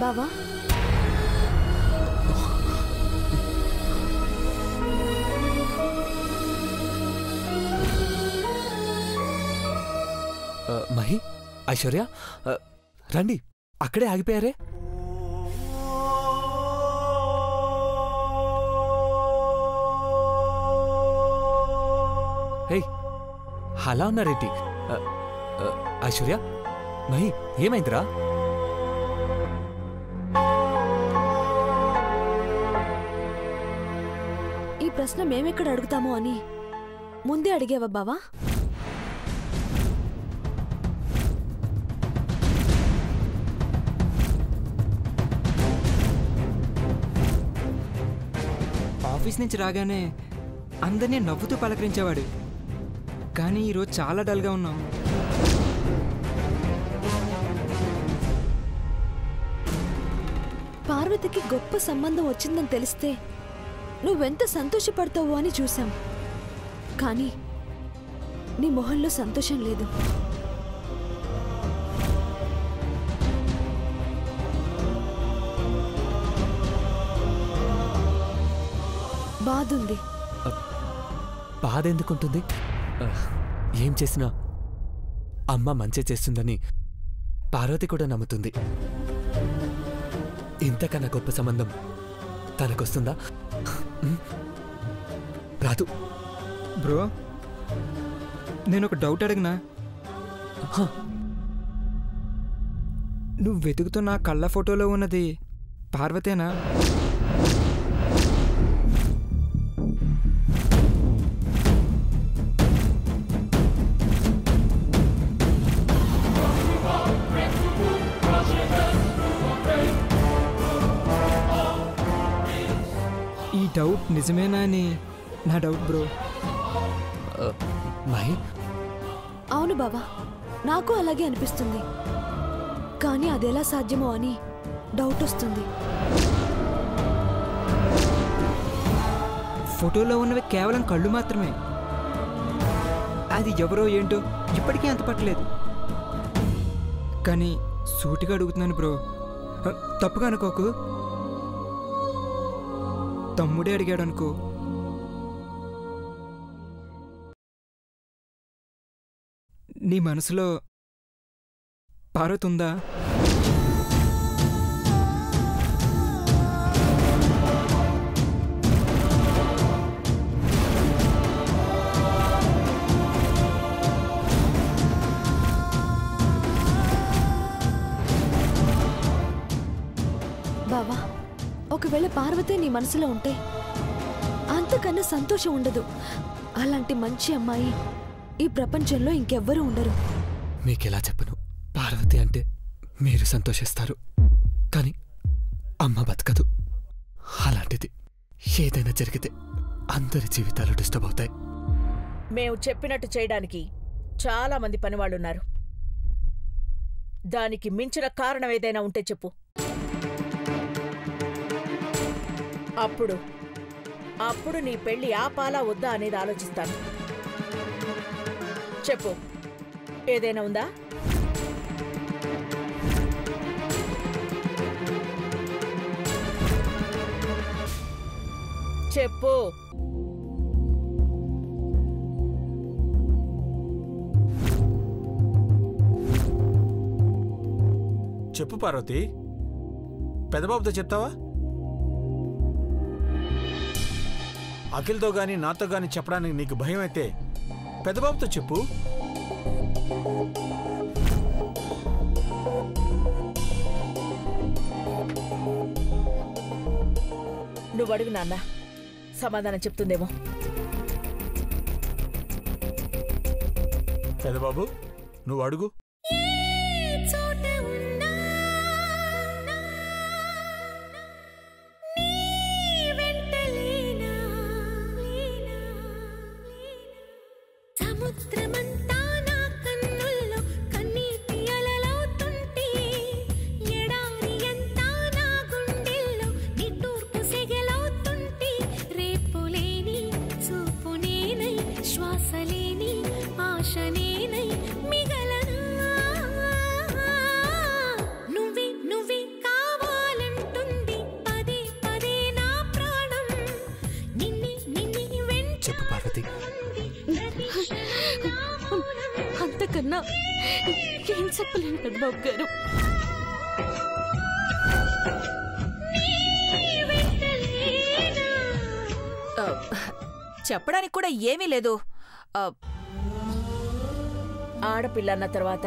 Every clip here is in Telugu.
బావా మహి, ఐశ్వర్య రండి, అక్కడే ఆగిపోయారే. హే, అలా ఉన్నారేంటి? ఐశ్వర్య, మహి, ఏమైందిరా? ఈ ప్రశ్న మేమెక్కడ అడుగుతామో అని ముందే అడిగేవా బావా? ఆఫీస్ నుంచి రాగానే అందరినీ నవ్వుతూ పలకరించేవాడు, కానీ ఈరోజు చాలా డల్గా ఉన్నావు. పార్వతికి గొప్ప సంబంధం వచ్చిందని తెలిస్తే నువ్వెంత సంతోషపడతావు అని చూశాం, కానీ నీ మొహంలో సంతోషం లేదు. బాధుంది. బాధ ఎందుకుంటుంది? ఏం చేసినా అమ్మ మంచి చేస్తుందని పార్వతి కూడా నమ్ముతుంది. ఇంతకన్నా గొప్ప సంబంధం తనకొస్తుందా? రాదు. బ్రో, నేను ఒక డౌట్ అడిగినా? నువ్వు వెతుకుతున్న కళ్ళ ఫోటోలో ఉన్నది పార్వతేనా? ఈ డౌట్ నిజమేనా అని నా డౌట్ బ్రో. మహి, అవును బావా, నాకు అలాగే అనిపిస్తుంది, కానీ అదెలా సాధ్యమో అని డౌట్ వస్తుంది. ఫోటోలో ఉన్నవి కేవలం కళ్ళు మాత్రమే. అది ఎవరో ఏంటో ఇప్పటికీ అంత పట్టలేదు. కానీ సూటిగా అడుగుతున్నాను బ్రో, తప్పుగా అనుకోకు. తమ్ముడే అడిగాడు అనుకో. నీ మనసులో పార్వతి ఉందా? బావా, ఒకవేళ పార్వతే నీ మనసులో ఉంటే అంతకన్నా సంతోషం ఉండదు. అలాంటి మంచి అమ్మాయి ఈ ప్రపంచంలో ఇంకెవ్వరూ ఉండరు. మీకెలా చెప్పను? పార్వతి అంటే మీరు సంతోషిస్తారు, కానీ అమ్మ బతకదు. అలాంటిది ఏదైనా జరిగితే అందరి జీవితాలు డిస్టర్బ్ అవుతాయి. మేము చెప్పినట్టు చేయడానికి చాలా మంది పనివాళ్ళున్నారు. దానికి మించిన కారణం ఏదైనా ఉంటే చెప్పు. అప్పుడు నీ పెళ్లి ఆపాలా వద్దా అనేది ఆలోచిస్తాను. చెప్పు, ఏదైనా ఉందా? చెప్పు. చెప్పు పార్వతి, పెదబాబుతో చెప్తావా? అఖిల్తో గాని నాతో గాని చెప్పడానికి నీకు భయం అయితే పెదబాబుతో చెప్పు. నువ్వు అడుగు నాన్న, సమాధానం చెప్తుందేమో. పెదబాబు, నువ్వు అడుగు. నువ్వే నువ్వే కావాలి. చెప్పాలన్నా ఏం చెప్పలేను పెద్దబాబు గారు. చెప్పడానికి కూడా ఏమీ లేదు. ఆడపిల్లన్న తర్వాత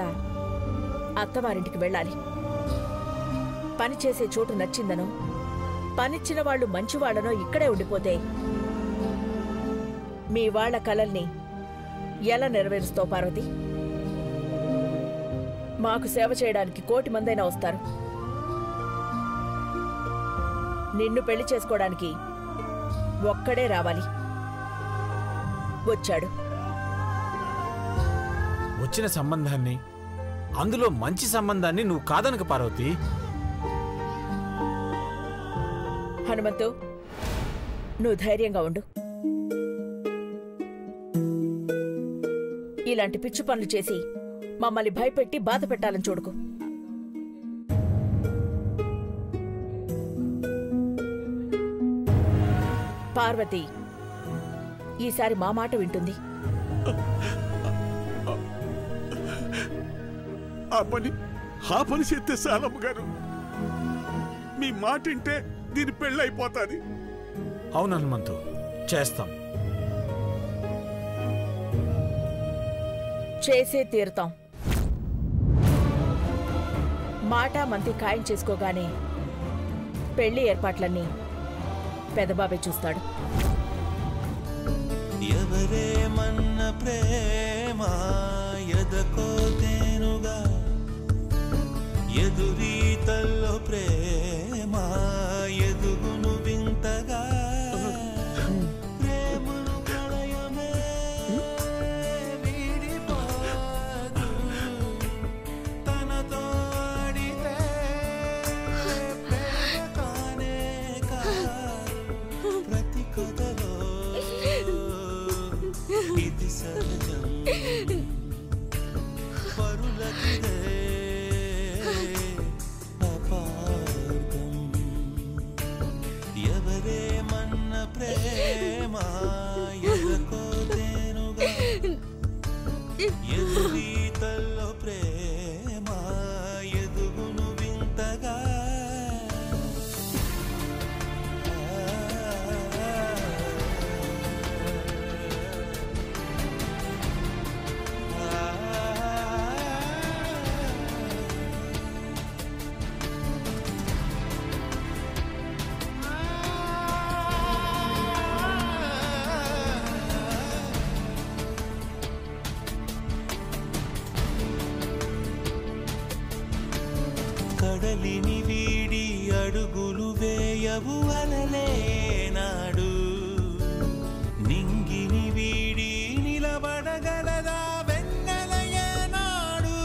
అత్తవారింటికి వెళ్ళాలి. పని చేసే చోటు నచ్చిందనో, పనిచ్చిన వాళ్ళు మంచివాళ్లనో ఇక్కడే ఉండిపోతే మీ వాళ్ల కలల్ని ఎలా నెరవేరుస్తావు పార్వతి? మాకు సేవ చేయడానికి 1,000,000 మందైనా వస్తారు. నిన్ను పెళ్లి చేసుకోవడానికి ఒక్కడే రావాలి. వచ్చాడు. వచ్చిన సంబంధాన్ని, అందులో మంచి సంబంధాన్ని నువ్వు కాదనక పార్వతి. హనుమంతు, నువ్వు ధైర్యంగా ఉండు. ఇలాంటి పిచ్చి పనులు చేసి మమ్మల్ని భయపెట్టి బాధ పెట్టాలని చూడుకు. పార్వతి ఈసారి మా మాట వింటుంది. ఆ పని చేస్తే సాలమ్మ గారు, మీ మాట వింటే దీని పెళ్ళైపోతుంది. అవును హనుమంతు, చేస్తాం. చేసే తీరుతాం. మాట మంతి ఖాయం చేసుకోగానే పెళ్లి ఏర్పాట్లన్నీ పెదబాబే చూస్తాడు. ఎవరేమన్న ప్రేమ ఎదకోతేనుగా, ఎదురీతల్లో ప్రేమ ఎదుగును వింతగా, ప్రేమను ప్రళయమే వీడిపోదు, తనతో ఆడితే ప్రేమ కానే కాదు, ప్రతి కథలో ఇది సహజం, పరులకిదే అపార్థం. ఎవరేమన్న ప్రేమ ఎదకోతేనుగా, ఎదురీతల్లో ప్రేమ ఎదుగును వింతగా. కడలిని వీడి అడుగులు వేయవు అలలేనాడు, నింగిని వీడి నిలబడగలదా వెన్నెలయేనాడు,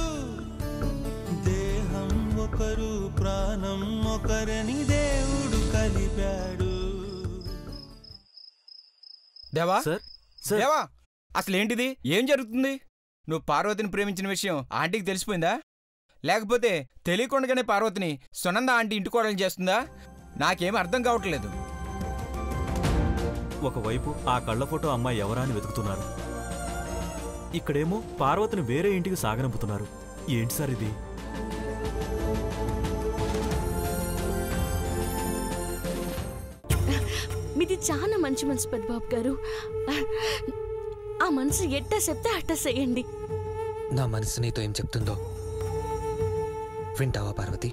దేహం ఒకరు ప్రాణం ఒకరని దేవుడు కలిపాడు. దేవా సార్ దేవా, అసలేంటిది? ఏం జరుగుతుంది? నువ్వు పార్వతిని ప్రేమించిన విషయం ఆంటీకి తెలిసిపోయిందా? లేకపోతే తెలియకుండానే పార్వతిని సునంద ఆంటీ ఇంటికోడలు చేస్తుందా? నాకేం అర్థం కావట్లేదు. ఒకవైపు ఆ కళ్ళ ఫోటో అమ్మాయి ఎవరా అని వెతుకుతున్నారు, ఇక్కడేమో పార్వతిని వేరే ఇంటికి సాగనంపుతున్నారు. ఏంటి సార్ ఇది? మీది చాలా మంచి మనసు పెద్దబాబు గారు. ఆ మనసు ఎట్టా చెప్తే అట్టా చేయండి. నా మనసు నీతో ఏం చెప్తుందో వింటావా పార్వతి?